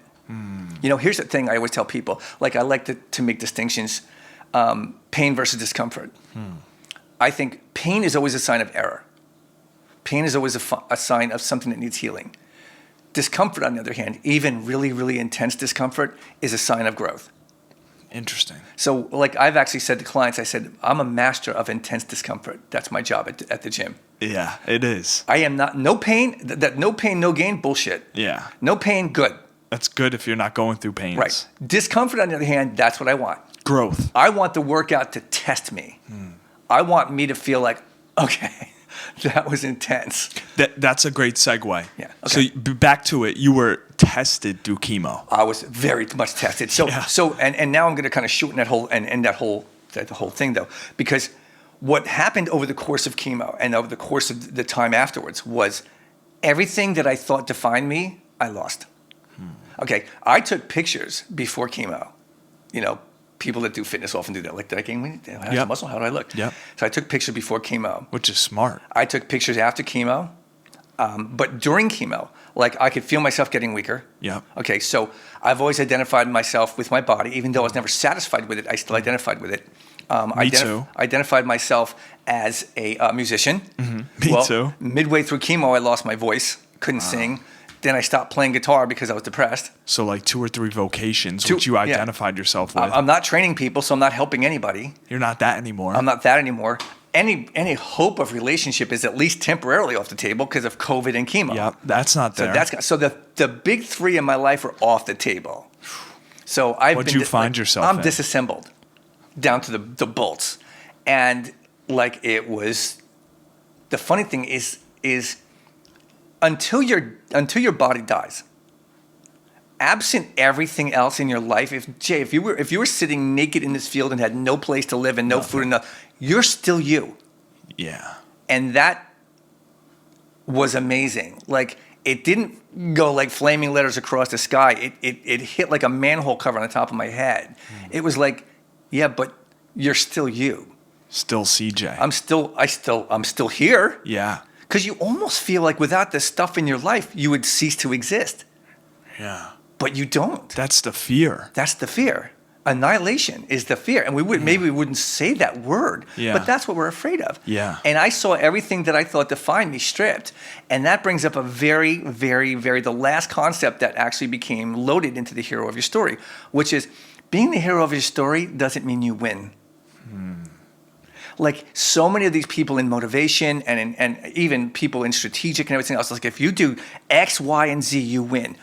Here's the thing I always tell people. Like, I like to make distinctions. Pain versus discomfort. I think pain is always a sign of error. Pain is always a sign of something that needs healing. Discomfort, on the other hand, even really, really intense discomfort, is a sign of growth. Interesting. So, like, I've actually said to clients, I said, I'm a master of intense discomfort. That's my job at the gym. Yeah, it is. I am not, no pain, no pain, no gain, bullshit. Yeah. No pain, good. That's good if you're not going through pains. Right. Discomfort, on the other hand, that's what I want. Growth. I want the workout to test me. I want me to feel like, okay, that was intense. That's a great segue. Yeah. Okay. So back to it, you were tested through chemo. I was very much tested. So now I'm going to kind of shoot in that whole and end that whole thing though, because what happened over the course of chemo and over the course of the time afterwards was everything that I thought defined me, I lost. Okay, I took pictures before chemo. People that do fitness often do that. Like, did I gain weight? Did I have some muscle? How do I look? Yep. So I took pictures before chemo. Which is smart. I took pictures after chemo. But during chemo, like, I could feel myself getting weaker. Yeah. Okay, so I've always identified myself with my body, even though I was never satisfied with it. I still identified with it. Me too. Identified myself as a musician. Me too. Midway through chemo, I lost my voice, couldn't sing. Then I stopped playing guitar because I was depressed. So like 2 or 3 vocations which you identified yourself with. I'm not training people, so I'm not helping anybody. You're not that anymore. I'm not that anymore. Any hope of relationship is at least temporarily off the table because of COVID and chemo. Yep, that's not there. So the big 3 in my life are off the table. So What'd you find yourself I'm in? disassembled down to the bolts. And like it was, the funny thing is until your body dies, absent everything else in your life, if you were sitting naked in this field and had no place to live and no food and you're still you. Yeah. And that was amazing. Like it didn't go like flaming letters across the sky. It hit like a manhole cover on the top of my head. It was like, yeah, but you're still you. Still CJ. I'm still here. Yeah. Because you almost feel like without this stuff in your life, you would cease to exist. Yeah. But you don't. That's the fear. That's the fear. Annihilation is the fear. And maybe we wouldn't say that word, but that's what we're afraid of. Yeah. And I saw everything that I thought defined me stripped. And that brings up a very, very, very, the last concept that actually became loaded into the hero of your story, which is being the hero of your story doesn't mean you win. Like so many of these people in motivation and even people in strategic and everything else, like if you do X, Y, and Z, you win.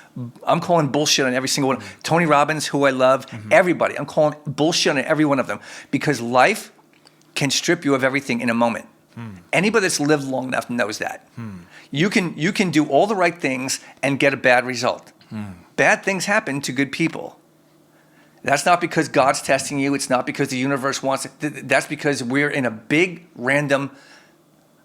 I'm calling bullshit on every single one. Tony Robbins, who I love, everybody. I'm calling bullshit on every one of them because life can strip you of everything in a moment. Anybody that's lived long enough knows that. You can do all the right things and get a bad result. Bad things happen to good people. That's not because God's testing you. It's not because the universe wants it. That's because we're in a big random.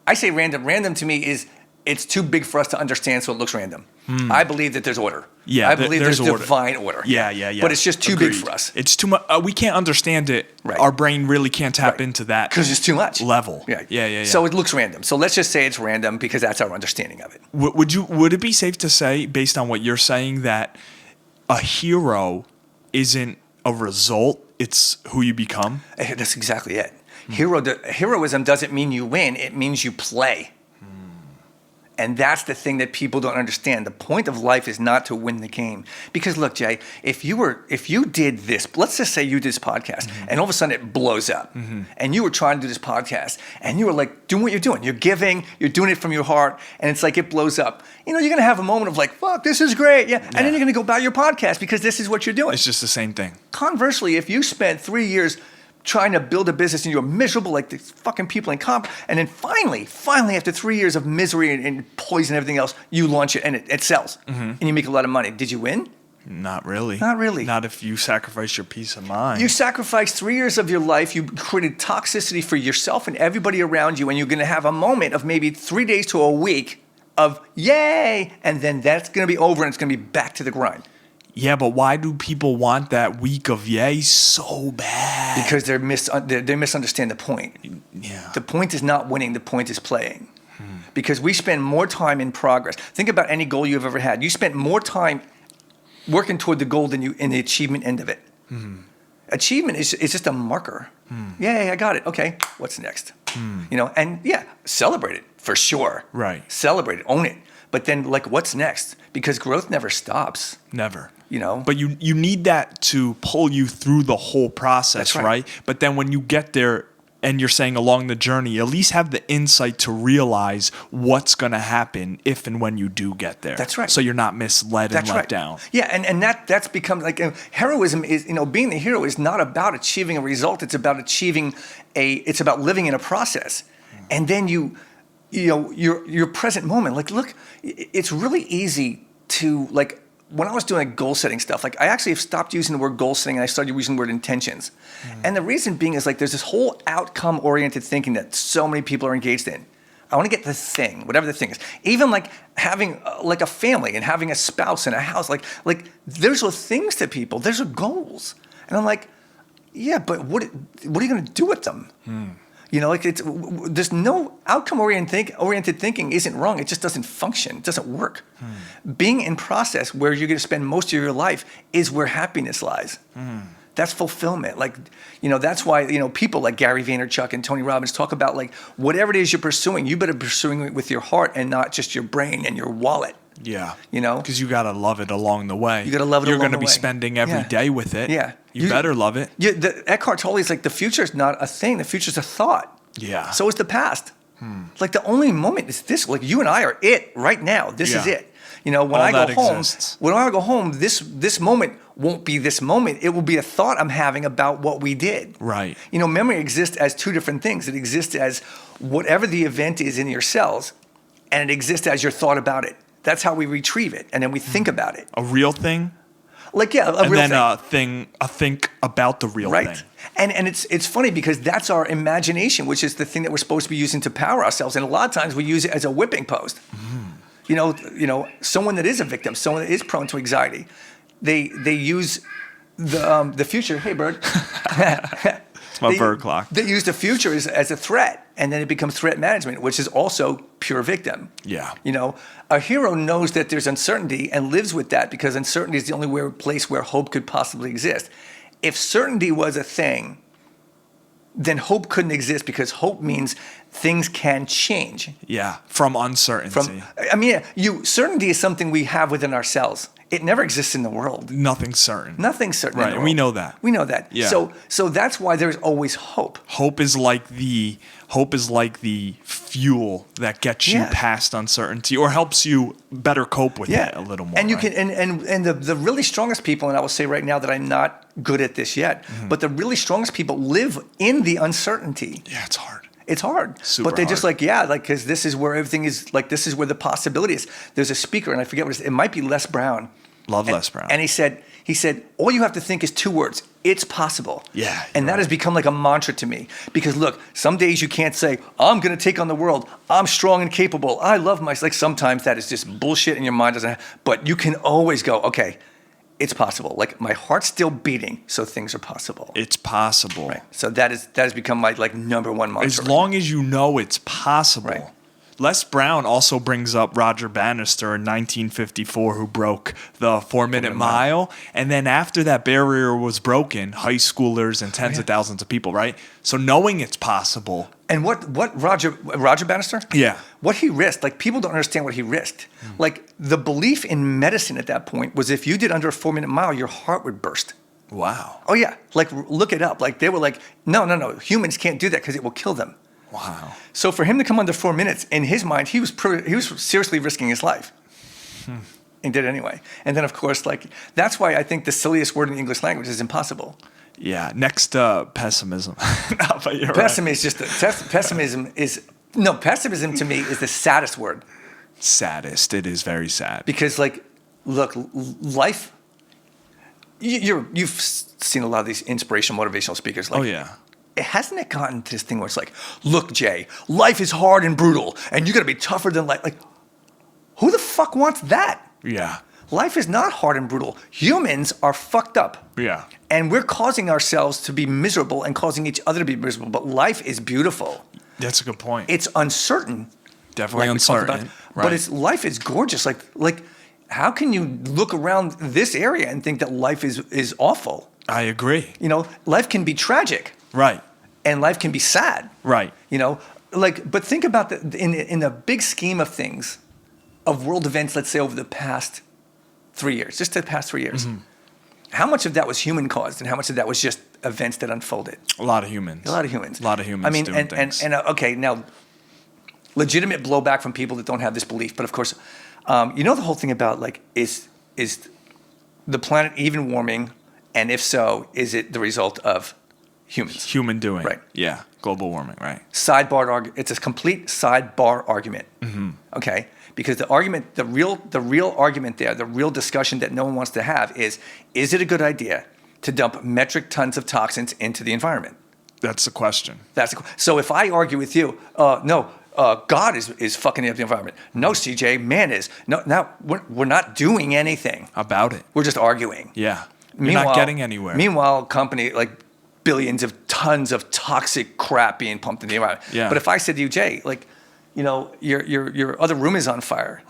I say random. Random to me is it's too big for us to understand, so it looks random. I believe that there's order. Yeah, I believe there's order. Divine order. Yeah. But it's just too big for us. It's too much. We can't understand it. Right. Our brain really can't tap into that because it's too much level. Yeah. So it looks random. So let's just say it's random because that's our understanding of it. Would it be safe to say, based on what you're saying, that a hero isn't a result, it's who you become? That's exactly it. Heroism doesn't mean you win, it means you play. And that's the thing that people don't understand. The point of life is not to win the game. Because look, Jay, if you did this, let's just say you did this podcast and all of a sudden it blows up and you were trying to do this podcast and you were like doing what you're doing. You're giving, you're doing it from your heart and it's like it blows up. You're going to have a moment of like, fuck, this is great. Yeah. And then you're going to go about your podcast because this is what you're doing. It's just the same thing. Conversely, if you spent 3 years trying to build a business and you're miserable like these fucking people in comp, and then finally after 3 years of misery and poison and everything else, you launch it and it sells and you make a lot of money. Did you win? Not really. Not really. Not if you sacrifice your peace of mind. You sacrificed 3 years of your life. You created toxicity for yourself and everybody around you, and you're going to have a moment of maybe 3 days to a week of yay, and then that's going to be over and it's going to be back to the grind. Yeah, but why do people want that week of yay so bad? Because they misunderstand the point. Yeah. The point is not winning. The point is playing. Because we spend more time in progress. Think about any goal you've ever had. You spent more time working toward the goal than you in the achievement end of it. Achievement is just a marker. Yay, I got it. Okay, what's next? And celebrate it for sure. Right. Celebrate it, own it. But then, like, what's next? Because growth never stops. Never. But you need that to pull you through the whole process, That's right? But then when you get there and you're saying along the journey, at least have the insight to realize what's going to happen if and when you do get there. That's right. So you're not misled and let down. Yeah, and that's become like heroism is, being the hero is not about achieving a result. It's about it's about living in a process. And then your present moment. Like, look, it's really easy to, like, when I was doing goal setting stuff, like I actually have stopped using the word goal setting and I started using the word intentions. And the reason being is like there's this whole outcome oriented thinking that so many people are engaged in. I want to get the thing, whatever the thing is. Even like having like a family and having a spouse and a house, like there's things to people, there's goals. And I'm like, yeah, but what are you going to do with them? There's no outcome-oriented thinking isn't wrong. It just doesn't function. It doesn't work. Being in process where you're going to spend most of your life is where happiness lies. That's fulfillment. Like, that's why, people like Gary Vaynerchuk and Tony Robbins talk about, like, whatever it is you're pursuing, you better be pursuing it with your heart and not just your brain and your wallet. Yeah. Because you got to love it along the way. You got to love it You're along going to the be way. spending every day with it. Yeah. You better love it. Eckhart Tolle is like, the future is not a thing. The future is a thought. Yeah. So is the past. Like, the only moment is this. Like, you and I are it right now. This is it. When I go home, this moment won't be this moment. It will be a thought I'm having about what we did. Right. Memory exists as two different things. It exists as whatever the event is in your cells, and it exists as your thought about it. That's how we retrieve it, and then we think about it. A real thing? Like, yeah, a real thing. And then a think about the real thing. And it's funny because that's our imagination, which is the thing that we're supposed to be using to power ourselves. And a lot of times we use it as a whipping post. Someone that is a victim, someone that is prone to anxiety, they use the future. Hey, bird. It's my bird clock. They use the future as a threat, and then it becomes threat management, which is also pure victim. Yeah. A hero knows that there's uncertainty and lives with that because uncertainty is the only place where hope could possibly exist. If certainty was a thing, then hope couldn't exist because hope means things can change. Yeah, from uncertainty. Certainty is something we have within ourselves. It never exists in the world. Nothing's certain. Nothing's certain. Right, and we know that. We know that. Yeah. So that's why there's always hope. Hope is like the fuel that gets you past uncertainty or helps you better cope with it a little more. And you can and the really strongest people, and I will say right now that I'm not good at this yet, but the really strongest people live in the uncertainty. Yeah, it's hard. It's hard. Super but they're just hard. because this is where everything is, this is where the possibility is. There's a speaker, and I forget what it might be Les Brown. Les Brown. And he said, all you have to think is two words. It's possible. Yeah. And that has become like a mantra to me. Because look, some days you can't say, I'm going to take on the world. I'm strong and capable. I love myself. Like, sometimes that is just bullshit and your mind doesn't but you can always go, okay, it's possible. Like, my heart's still beating, so things are possible. It's possible. Right. So that has become my number one mantra. As long as you know it's possible. Right. Les Brown also brings up Roger Bannister in 1954, who broke the 4-minute mile. And then after that barrier was broken, high schoolers and tens of thousands of people, right? So knowing it's possible. And what Roger Bannister? Yeah. What he risked, people don't understand what he risked. The belief in medicine at that point was if you did under a 4-minute mile, your heart would burst. Wow. Oh, yeah. Look it up. They were like, no, humans can't do that because it will kill them. Wow. So for him to come under 4 minutes, in his mind, he was seriously risking his life. And did it anyway. And then, of course, that's why I think the silliest word in the English language is impossible. Yeah. Next, pessimism. No, but you're Pessimism pessimism to me is the saddest word. Saddest. It is very sad. Because, look, life, you've seen a lot of these inspirational, motivational speakers. Oh, yeah. Hasn't it gotten to this thing where it's like, look, Jay, life is hard and brutal, and you got to be tougher than life. Who the fuck wants that? Yeah. Life is not hard and brutal. Humans are fucked up. Yeah. And we're causing ourselves to be miserable and causing each other to be miserable. But life is beautiful. That's a good point. It's uncertain. Definitely uncertain. Right. But life is gorgeous. How can you look around this area and think that life is awful? I agree. Life can be tragic. Right. And life can be sad. Right. But think about in the big scheme of things, of world events, let's say over the past 3 years, just the past 3 years. Mm-hmm. How much of that was human caused and how much of that was just events that unfolded? A lot of humans. Doing things. Okay, now, legitimate blowback from people that don't have this belief. But of course, the whole thing about is the planet even warming? And if so, is it the result of humans? Human doing. Right. Yeah. Global warming, right. It's a complete sidebar argument. Mm-hmm. Okay? Because the argument, the real argument there, the real discussion that no one wants to have is it a good idea to dump metric tons of toxins into the environment? That's the question. So if I argue with you, no, God is fucking up the environment. No, CJ, man is. No, now we're not doing anything about it. We're just arguing. Yeah. You're not getting anywhere. Meanwhile, company billions of tons of toxic crap being pumped in the environment. Yeah. But if I said to you, Jay, your other room is on fire,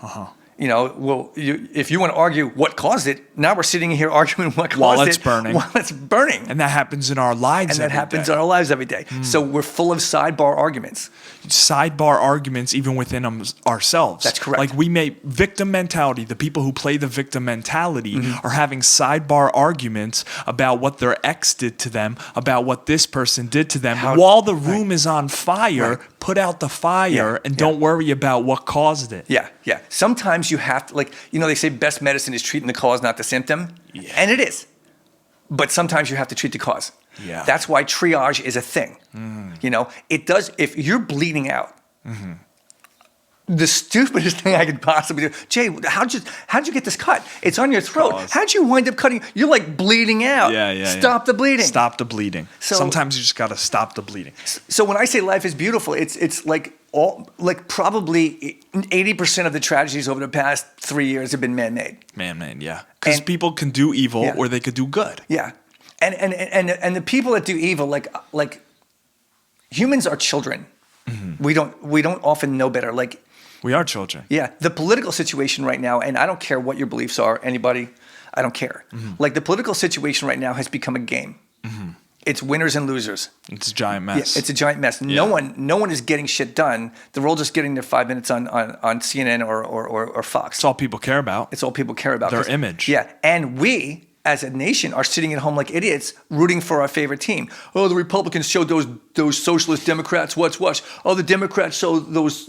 Well, if you want to argue what caused it, now we're sitting here arguing what caused While it. it's burning. While it's burning. And that happens in our lives And that happens day. in our lives every day. So we're full of sidebar arguments. Sidebar arguments even within ourselves. That's correct. Like we may, victim mentality, the people who play the victim mentality are having sidebar arguments about what their ex did to them, about what this person did to them. While the room is on fire, put out the fire and don't worry about what caused it. Yeah. Sometimes you have to, they say best medicine is treating the cause, not the symptom. Yeah. And it is. But sometimes you have to treat the cause. Yeah. That's why triage is a thing. It does, if you're bleeding out, the stupidest thing I could possibly do, Jay, how'd you get this cut? It's on your throat. Cause. How'd you wind up cutting? You're like bleeding out. Stop the bleeding. Stop the bleeding. So, sometimes you just got to stop the bleeding. So when I say life is beautiful, it's like probably 80% of the tragedies over the past 3 years have been man-made. Man-made, yeah. Because people can do evil or they could do good. Yeah. And the people that do evil, like humans are children. We don't often know better. We are children. Yeah. The political situation right now, and I don't care what your beliefs are, anybody, I don't care. Like the political situation right now has become a game. It's winners and losers. It's a giant mess. Yeah, it's a giant mess. Yeah. No one is getting shit done. They're all just getting their 5 minutes on CNN or Fox. It's all people care about. It's all people care about. Their image. Yeah. And we, as a nation, are sitting at home like idiots, rooting for our favorite team. Oh, the Republicans showed those socialist Democrats what's. Oh, the Democrats showed those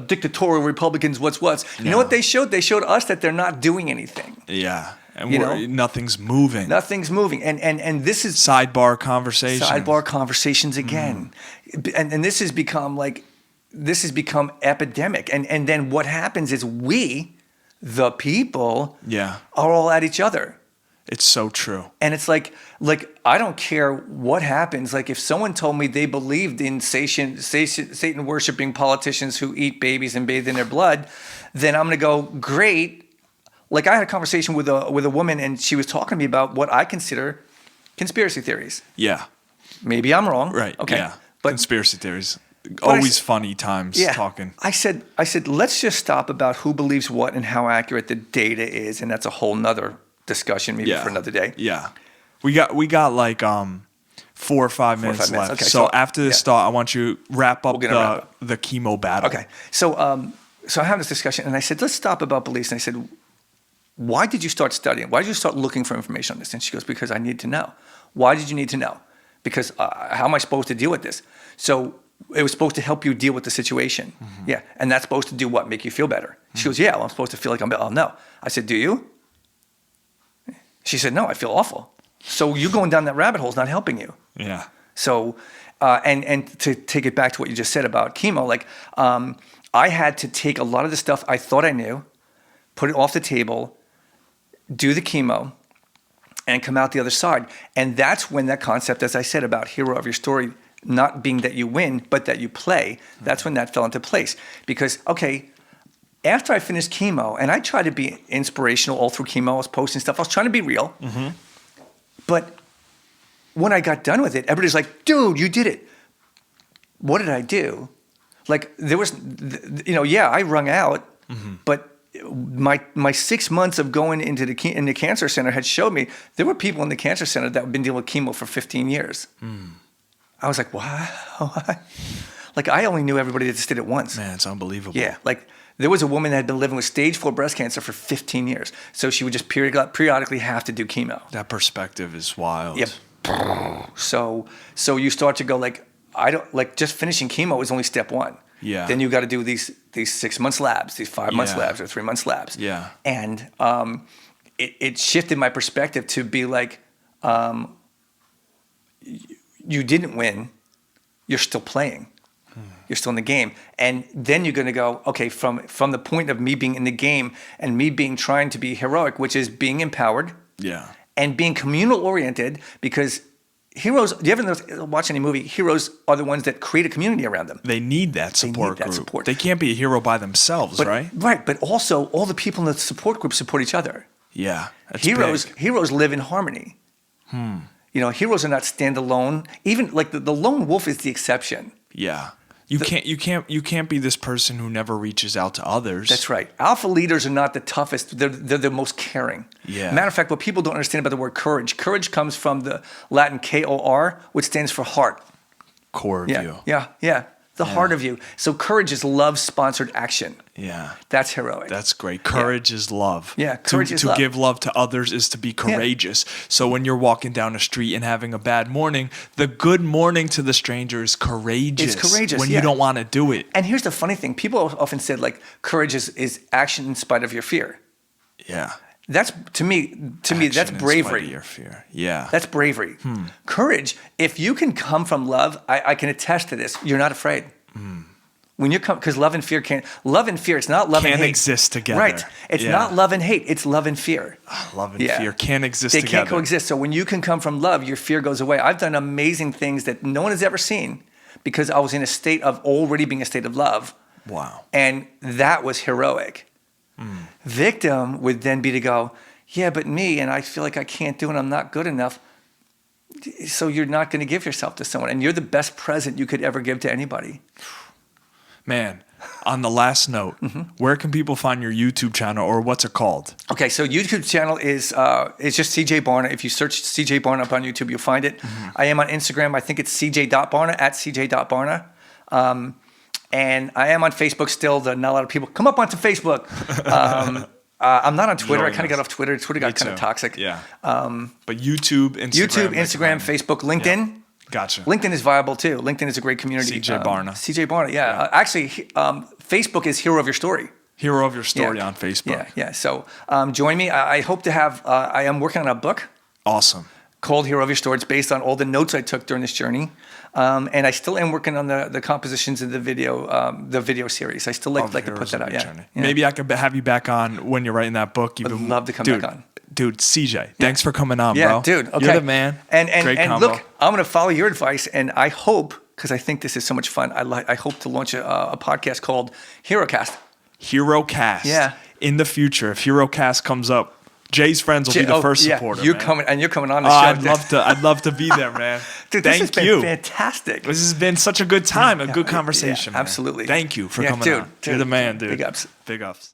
dictatorial Republicans what's. You know what they showed? They showed us that they're not doing anything. Yeah. And nothing's moving. Nothing's moving. And this is sidebar conversations. Sidebar conversations again. And this has become epidemic. And then what happens is we, the people, are all at each other. It's so true. And it's like I don't care what happens. Like if someone told me they believed in Satan worshiping politicians who eat babies and bathe in their blood, then I'm going to go, great. Like I had a conversation with a woman, and she was talking to me about what I consider conspiracy theories. Yeah. Maybe I'm wrong. Right. Okay. Yeah. But conspiracy theories. Always funny times talking. I said, let's just stop about who believes what and how accurate the data is, and that's a whole nother discussion maybe for another day. Yeah. We got like 4 or 5 minutes left. Okay, so after this thought, I want you to wrap up the chemo battle. Okay. So I have this discussion, and I said, let's stop about beliefs. And I said, why did you start studying? Why did you start looking for information on this? And she goes, because I need to know. Why did you need to know? Because how am I supposed to deal with this? So it was supposed to help you deal with the situation. Yeah. And that's supposed to do what? Make you feel better. She goes, yeah, well, I'm supposed to feel like I'm better. Oh, no. I said, do you? She said, no, I feel awful. So you going down that rabbit hole is not helping you. Yeah. So, and to take it back to what you just said about chemo, I had to take a lot of the stuff I thought I knew, put it off the table, do the chemo, and come out the other side. And that's when that concept, as I said, about hero of your story, not being that you win, but that you play, that's when that fell into place. Because, okay, after I finished chemo, and I tried to be inspirational all through chemo, I was posting stuff, I was trying to be real. But when I got done with it, everybody's like, dude, you did it. What did I do? Like, there was, I wrung out, but my 6 months of going into the cancer center had showed me there were people in the cancer center that had been dealing with chemo for 15 years. I was like, wow. Like, I only knew everybody that just did it once. Man, it's unbelievable. Yeah, like, there was a woman that had been living with stage 4 breast cancer for 15 years. So she would just periodically have to do chemo. That perspective is wild. Yep. So you start to go just finishing chemo is only step 1. Yeah. Then you got to do these 6 months labs, these 5 months labs or 3 months labs. Yeah. And it shifted my perspective to be like, you didn't win, you're still playing. You're still in the game. And then you're going to go, okay, from the point of me being in the game and me trying to be heroic, which is being empowered. Yeah. And being communal oriented, because heroes, do you ever watch any movie? Heroes are the ones that create a community around them. They need that support group. They can't be a hero by themselves, right? Right. But also all the people in the support group support each other. Yeah. That's Heroes live in harmony. Heroes are not standalone. Even like the lone wolf is the exception. Yeah. You can't be this person who never reaches out to others. That's right. Alpha leaders are not the toughest. They're the most caring. Yeah. Matter of fact, what people don't understand about the word courage. Courage comes from the Latin KOR, which stands for heart. Core of you. Yeah. The heart of you. So courage is love-sponsored action. Yeah. That's heroic. That's great. Courage is love. Yeah, courage is to love. give love to others is to be courageous. So when you're walking down the street and having a bad morning, the good morning to the stranger is courageous. It's courageous, when you don't want to do it. And here's the funny thing. People often said, like, courage is action in spite of your fear. Yeah. That's to me that's bravery. In spite of your fear. Yeah. That's bravery. Courage, if you can come from love, I can attest to this. You're not afraid. When you come, because love and fear, it's not love and hate. Can't exist together. Right. It's not love and hate. It's love and fear. Love and fear can't exist They together. can't coexist. So when you can come from love, your fear goes away. I've done amazing things that no one has ever seen because I was in a state of already being a state of love. Wow. And that was heroic. Victim would then be to go, yeah, but me, and I feel like I can't do it, I'm not good enough. So you're not going to give yourself to someone. And you're the best present you could ever give to anybody. Man, on the last note, where can people find your YouTube channel, or what's it called? Okay, so YouTube channel is just CJ Barna. If you search CJ Barna up on YouTube, you'll find it. I am on Instagram. I think it's cj.barna, at cj.barna. And I am on Facebook still. Not a lot of people come up onto Facebook. I'm not on Twitter. I kind of got off Twitter. Twitter got kind of toxic. Yeah. But YouTube, Instagram, Facebook, LinkedIn. Yeah. Gotcha. LinkedIn is viable too. LinkedIn is a great community. CJ Barna. CJ Barna, yeah. Actually, Facebook is Hero of Your Story. Hero of Your Story on Facebook. Yeah. So join me. I hope to have. I am working on a book. Awesome. Called Hero of Your Story. It's based on all the notes I took during this journey, and I still am working on the compositions of the video series. I still like to put that out. Yeah. Maybe I could have you back on when you're writing that book. I'd love to come back on. Dude, CJ, thanks for coming on, bro. Yeah, dude. Okay. You're the man. And combo. look, I'm going to follow your advice, and I hope, because I think this is so much fun, I hope to launch a podcast called HeroCast. HeroCast. Yeah. In the future, if HeroCast comes up, Jay's friends will be the first supporter. You're coming on the show. I'd love to be there, man. Dude, Thank this has you. been fantastic. This has been such a good time, a good conversation. Yeah, absolutely. Man. Thank you for coming on. Dude, You're the man, dude. Big ups. Big ups.